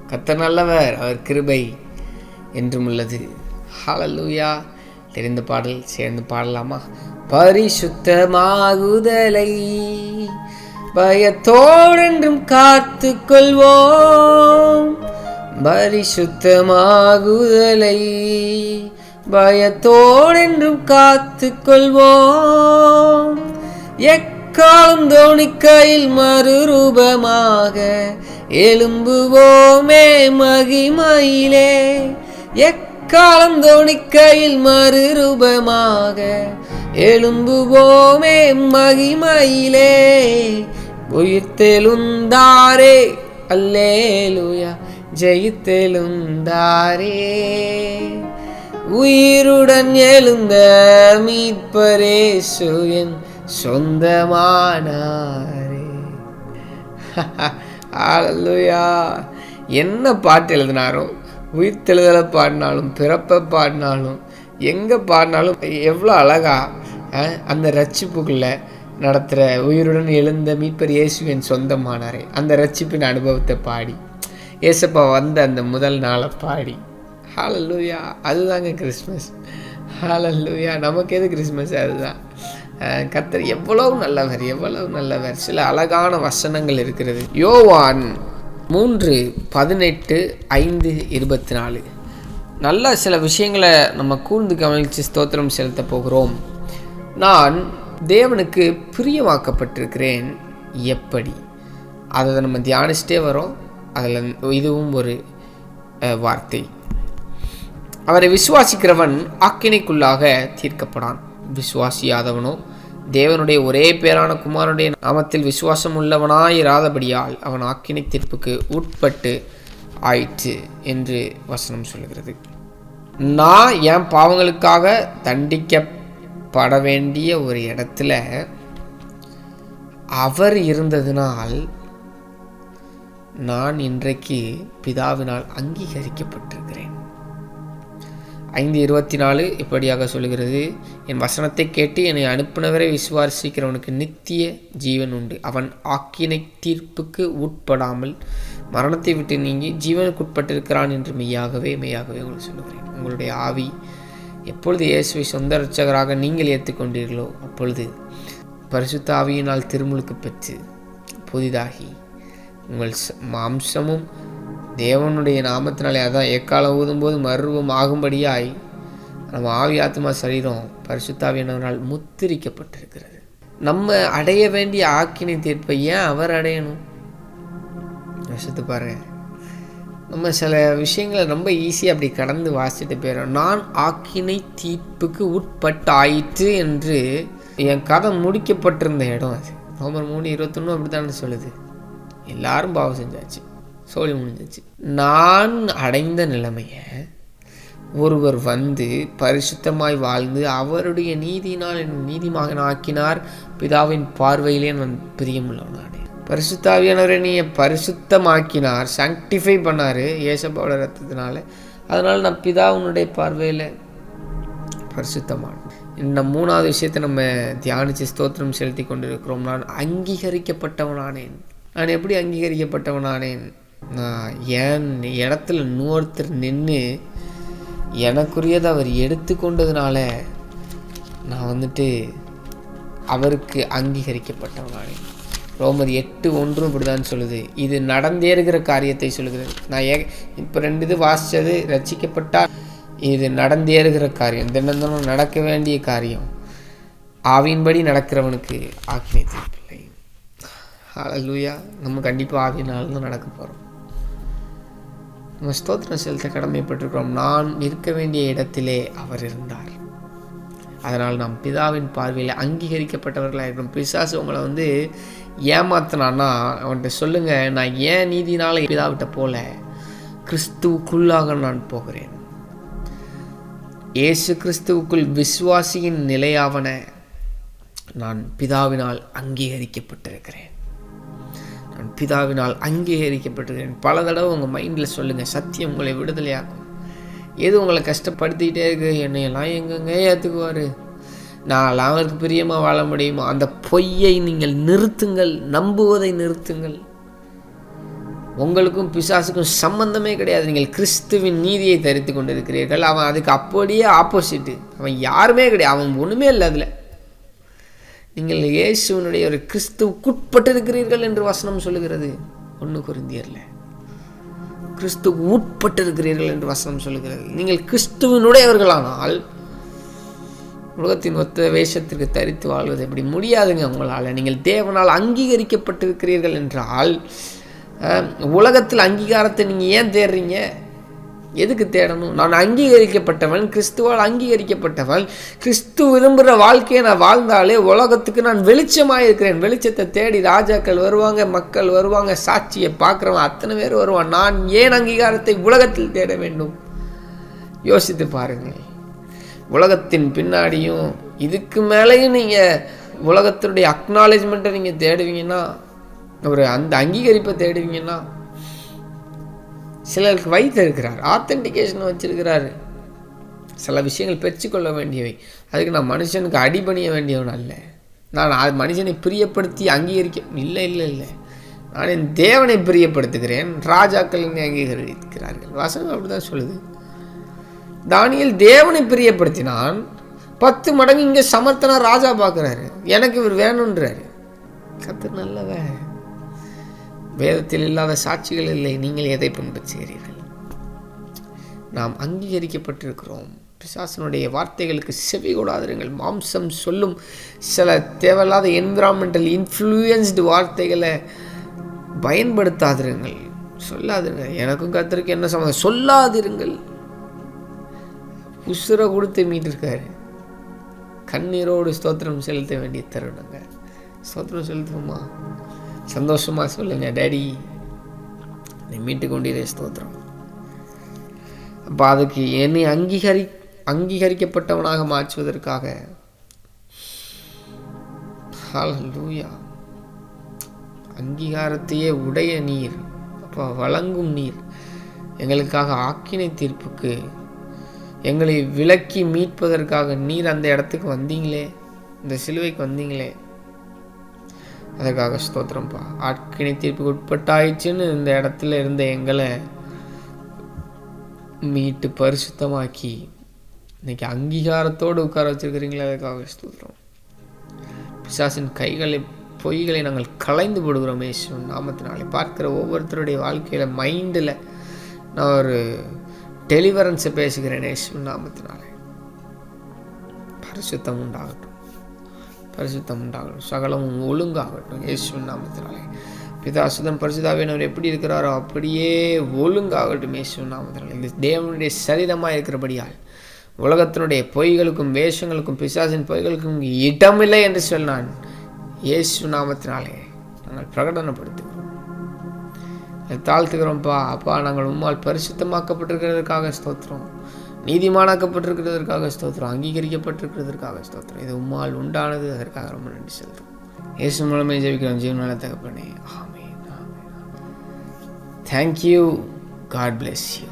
கர்த்தர் நல்லவர், அவர் கிருபை என்றும் உள்ளது. ஹல்லேலூயா. தெரிந்த பாடல் சேர்ந்து பாடலாமா? பரிசுத்தமாகுதலை பயத்தோடென்றும் காத்து கொள்வோம். பரிசுத்தமாகுதலை பயத்தோடென்றும் காத்து கொள்வோம். எக்காலம் தோணிக்கையில் மறுரூபமாக எழும்புவோமே மகிமையிலே. எக்காலம் தோணிக்கையில் மறுரூபமாக எழும்புவோமே மகிமையிலே. உயிர்த்தெழுந்தாரே அல்லேலூயா, ஜெயித்தெழுந்தாரே. உயிருடன் எழுந்த மீட்பரேசு என் சொந்தமானாரே. ஹல்லேலூயா. என்ன பாட்டு எழுதினாரோ, உயிர்த்தெழுதலை பாடினாலும் பிறப்பை பாடினாலும் எங்கே பாடினாலும் எவ்வளோ அழகா அந்த ரட்சிப்புக்குள்ளே நடத்துகிற உயிருடன் எழுந்த மீட்பர் இயேசுவின் சொந்தமானாரே அந்த ரட்சிப்பின் அனுபவத்தை பாடி, ஏசப்பா வந்த அந்த முதல் நாளை பாடி. ஹல்லேலூயா. அதுதாங்க கிறிஸ்மஸ். ஹல்லேலூயா. நமக்கு எது கிறிஸ்மஸ்? அதுதான். கர்த்தர் எவ்வளவு நல்லவர், எவ்வளவு நல்லவர். சில அழகான வசனங்கள் இருக்கிறது. யோவான் 3:18-5:24. நல்ல சில விஷயங்களை நம்ம கூர்ந்து கவனித்து ஸ்தோத்திரம் செலுத்த போகிறோம். நான் தேவனுக்கு பிரியமாக்கப்பட்டிருக்கிறேன் எப்படி? அதை நம்ம தியானிச்சிட்டே வரோம். அதில் இதுவும் ஒரு வார்த்தை. அவரை விசுவாசிக்கிறவன் ஆக்கினைக்குள்ளாக தீர்க்கப்படான். விசுவாசியாதவனோ தேவனுடைய ஒரே பேரான குமாரனுடைய நாமத்தில் விசுவாசம் உள்ளவனாயிராதபடியால் அவன் ஆக்கினை தீர்ப்புக்கு உட்பட்டு ஆயிற்று என்று வசனம் சொல்கிறது. நான் என் பாவங்களுக்காக தண்டிக்கப்பட வேண்டிய ஒரு இடத்துல அவர் இருந்ததினால் நான் இன்றைக்கு பிதாவினால் அங்கீகரிக்கப்பட்டிருக்கிறேன். 5:24 இப்படியாக சொல்கிறது, என் வசனத்தை கேட்டு என்னை அனுப்பினவரை விசுவாசிக்கிறவனுக்கு நித்திய ஜீவன் உண்டு. அவன் ஆக்கினை தீர்ப்புக்கு உட்படாமல் மரணத்தை விட்டு நீங்கி ஜீவனுக்கு உட்பட்டிருக்கிறான் என்று மெய்யாகவே உங்களுக்கு சொல்லுகிறேன். உங்களுடைய ஆவி எப்பொழுது இயேசுவை சொந்த இரட்சகராக நீங்கள் ஏற்றுக்கொண்டீர்களோ அப்பொழுது பரிசுத்த ஆவியினால் திருமுழுக்கு பெற்று புதிதாகி உங்கள் மாம்சமும் தேவனுடைய நாமத்தினாலே, அதான் எக்காலம் ஊதும்போது மறுரூபம் ஆகும்படியாய் நம்ம ஆவி ஆத்மா சரீரம் பரிசுத்தாவியினரால் முத்திரிக்கப்பட்டிருக்கிறது. நம்ம அடைய வேண்டிய ஆக்கினை தீர்ப்பை ஏன் அவர் அடையணும்? யோசித்து பாருங்க. நம்ம சில விஷயங்களை ரொம்ப ஈஸியாக அப்படி கடந்து வாசிட்டு போயிடும். நான் ஆக்கினை தீர்ப்புக்கு உட்பட்டு ஆயிற்று என்று என் கதை முடிக்கப்பட்டிருந்த இடம் அது. ரோமர் 3:21 அப்படித்தானே சொல்லுது. எல்லாரும் பாவம் செஞ்சாச்சு, சோழி முடிஞ்சிச்சு. நான் அடைந்த நிலைமையை ஒருவர் வந்து பரிசுத்தமாய் வாழ்ந்து அவருடைய நீதியினால் என் நீதிமகன் ஆக்கினார். பிதாவின் பார்வையிலே நான் பிரியமுள்ளவனானே. பரிசுத்தாவியானவரை நீ பரிசுத்தமாக்கினார், சாங்டிஃபை பண்ணார் ஏசப்பாவோட ரத்தத்தினால. அதனால் நான் பிதாவினுடைய பார்வையில் பரிசுத்தமான. இந்த 3வது விஷயத்தை நம்ம தியானித்து ஸ்தோத்திரம் செலுத்தி கொண்டிருக்கிறோம். நான் அங்கீகரிக்கப்பட்டவனானேன். நான் எப்படி அங்கீகரிக்கப்பட்டவனானேன்? நான் என் இடத்துல இன்னொருத்தர் நின்று எனக்குரியதை அவர் எடுத்துக்கொண்டதுனால நான் அவருக்கு அங்கீகரிக்கப்பட்டவனானேன். ரோமர் 8:1 இப்படிதான் சொல்லுது. இது நடந்தேறுகிற காரியத்தை சொல்லுகிறது. நான் இப்போ 2 இது வாசித்தது ரட்சிக்கப்பட்டால் இது நடந்தேறுகிற காரியம், தினந்தனம் நடக்க வேண்டிய காரியம். ஆவியின்படி நடக்கிறவனுக்கு ஆக்கினை தீர்ப்பில்லை. ஹல்லேலூயா. நம்ம கண்டிப்பாக ஆவியினால் தான் நடக்க போகிறோம். நம்ம ஸ்தோத்திரம் செலுத்த கடமைப்பட்டிருக்கிறோம். நான் இருக்க வேண்டிய இடத்திலே அவர் இருந்தார். அதனால் நாம் பிதாவின் பார்வையில் அங்கீகரிக்கப்பட்டவர்களாக இருக்கிறோம். பிசாசு உங்களை ஏமாத்தினான்னா அவன்கிட்ட சொல்லுங்கள், நான் ஏன் நீதினால பிதாவிட்ட போல கிறிஸ்துவுக்குள்ளாக நான் போகிறேன். இயேசு கிறிஸ்துவுக்குள் விசுவாசியின் நிலையாவன நான் பிதாவினால் அங்கீகரிக்கப்பட்டிருக்கிறேன். நான் பிதாவினால் அங்கீகரிக்கப்பட்டிருக்கிறேன். பல தடவை உங்கள் மைண்டில் சொல்லுங்கள். சத்தியம் உங்களை விடுதலையாக்கும். எது உங்களை கஷ்டப்படுத்திக்கிட்டே இருக்கு, என்னையெல்லாம் எங்கெங்க ஏற்றுக்குவார், நான்லாம் அவருக்கு பிரியமாக வாழ முடியுமா, அந்த பொய்யை நீங்கள் நிறுத்துங்கள், நம்புவதை நிறுத்துங்கள். உங்களுக்கும் பிசாசுக்கும் சம்பந்தமே கிடையாது. நீங்கள் கிறிஸ்துவின் நீதியை தரித்து கொண்டிருக்கிறீர்கள். அவன் அதுக்கு அப்படியே ஆப்போசிட்டு. அவன் யாருமே கிடையாது, அவன் ஒன்றுமே இல்லை. அதில் நீங்கள் இயேசுவினுடைய ஒரு கிறிஸ்துவுக்குட்பட்டு இருக்கிறீர்கள் என்று வசனம் சொல்லுகிறது. 1 கொரிந்தியரில் கிறிஸ்துவுக்கு உட்பட்டு இருக்கிறீர்கள் என்று வசனம் சொல்லுகிறது. நீங்கள் கிறிஸ்துவினுடையவர்களானால் உலகத்தின் ஒத்த வேஷத்திற்கு தரித்து வாழ்வது எப்படி? முடியாதுங்க உங்களால். நீங்கள் தேவனால் அங்கீகரிக்கப்பட்டிருக்கிறீர்கள் என்றால் உலகத்தில் அங்கீகாரத்தை நீங்கள் ஏன் தேடுறீங்க? எதுக்கு தேடணும்? நான் அங்கீகரிக்கப்பட்டவன், கிறிஸ்துவால் அங்கீகரிக்கப்பட்டவன். கிறிஸ்து விரும்புகிற வாழ்க்கையை நான் வாழ்ந்தாலே உலகத்துக்கு நான் வெளிச்சமாக இருக்கிறேன். வெளிச்சத்தை தேடி ராஜாக்கள் வருவாங்க, மக்கள் வருவாங்க, சாட்சியை பார்க்குறவன் அத்தனை பேர் வருவான். நான் ஏன் அங்கீகாரத்தை உலகத்தில் தேட வேண்டும்? யோசித்து பாருங்கள். உலகத்தின் பின்னாடியும் இதுக்கு மேலேயும் நீங்கள் உலகத்தினுடைய அக்னாலேஜ்மெண்ட்டை நீங்கள் தேடுவீங்கன்னா, அந்த அங்கீகரிப்பை தேடுவீங்கன்னா, சிலருக்கு வைத்திருக்கிறார், ஆத்தென்டிகேஷன் வச்சிருக்கிறாரு. சில விஷயங்கள் பெற்றுக்கொள்ள வேண்டியவை. அதுக்கு நான் மனுஷனுக்கு அடிபணிய வேண்டியவன் அல்ல. நான் மனுஷனை பிரியப்படுத்தி இல்லை. நான் என் தேவனை பிரியப்படுத்துகிறேன். ராஜாக்கள் என்னை அங்கீகரிக்கிறார்கள். வசனம் அப்படிதான் சொல்லுது. தானியேல் தேவனை பிரியப்படுத்தினான். 10 மடங்கு இங்கே சமர்த்தனா ராஜா பார்க்குறாரு. எனக்கு இவர் வேணுன்றாரு. கர்த்தர் நல்லவர். வேதத்தில் இல்லாத சாட்சிகள் இல்லை. நீங்கள் எதை பின்பற்றுகிறீர்கள்? நாம் அங்கீகரிக்கப்பட்டிருக்கிறோம். பிசாசனுடைய வார்த்தைகளுக்கு செவி கொடாதிருங்கள். மாம்சம் சொல்லும் சில தேவையில்லாத என்விரான்மெண்டல் இன்ஃப்ளூயன்ஸ்டு வார்த்தைகளை பயன்படுத்தாதிருங்கள். சொல்லாதிருங்கள். எனக்கும் கர்த்தருக்கு என்ன சம்பந்தம்? சொல்லாதிருங்கள். உசுரை கொடுத்து மீட்டிருக்காரு. கண்ணீரோடு ஸ்தோத்திரம் செலுத்த வேண்டிய தருணங்க. ஸ்தோத்திரம் செலுத்துவோமா? சந்தோஷமா சொல்லுங்க, டேடி நீ மீட்டு கொண்டீரே, ஸ்தோத்திரம். அப்போ அதுக்கு என்னை அங்கீகரிக்கப்பட்டவனாக மாற்றுவதற்காக ஹல்லேலூயா, அங்கீகாரத்தையே உடைய நீர், அப்போ வழங்கும் நீர், எங்களுக்காக ஆக்கினை தீர்ப்புக்கு எங்களை விலக்கி மீட்பதற்காக நீர் அந்த இடத்துக்கு வந்தீங்களே, இந்த சிலுவைக்கு வந்தீங்களே, அதற்காக ஸ்தோத்திரம்ப்பா. ஆக்கினை தீர்ப்புக்கு உட்பட்டாயிடுச்சுன்னு இந்த இடத்துல இருந்த எங்களை மீட்டு பரிசுத்தமாக்கி இன்னைக்கு அங்கீகாரத்தோடு உட்கார வச்சிருக்கிறீங்களே, அதுக்காக ஸ்தோத்திரம். பிசாசின் பொய்களை நாங்கள் களைந்து போடுகிறோம் இயேசுவின் நாமத்தினாலே. பார்க்கிற ஒவ்வொருத்தருடைய வாழ்க்கையில் மைண்டில் நான் ஒரு டெலிவரன்ஸை பேசுகிறேன் இயேசுவின் நாமத்தினாலே. பரிசுத்தம் உண்டாகட்டும், பரிசுத்தம் உண்டாகட்டும், சகலமும் ஒழுங்காகட்டும் இயேசுவின் நாமத்தினாலே. பிதா சுதன் பரிசுத்தாவியானவர் எப்படி இருக்கிறாரோ அப்படியே ஒழுங்காகட்டும் இயேசுவின் நாமத்தினாலே. இந்த தேவனுடைய சரீரமாக இருக்கிறபடியால் உலகத்தினுடைய பொய்களுக்கும் வேஷங்களுக்கும் பிசாசின் பொய்களுக்கும் இடமில்லை என்று சொன்னான். இயேசு நாமத்தினாலே நாங்கள் பிரகடனப்படுத்துகிறோம், தாழ்த்துக்கிறோம்ப்பா. அப்பா, நாங்கள் உம்மால் பரிசுத்தமாக்கப்பட்டிருக்கிறதற்காக ஸ்தோத்திரம், நீதிமானாக்கப்பட்டிருக்கிறதற்காக ஸ்தோத்திரம், அங்கீகரிக்கப்பட்டிருக்கிறதற்காக ஸ்தோத்திரம். இது உம்மால் உண்டானது, அதற்காக ரொம்ப நன்றி செலுத்தும். இயேசு மூலமே ஜெபிக்கிறோம் ஜீவனால தகப்பனே, ஆமென். தேங்க்யூ. God bless you.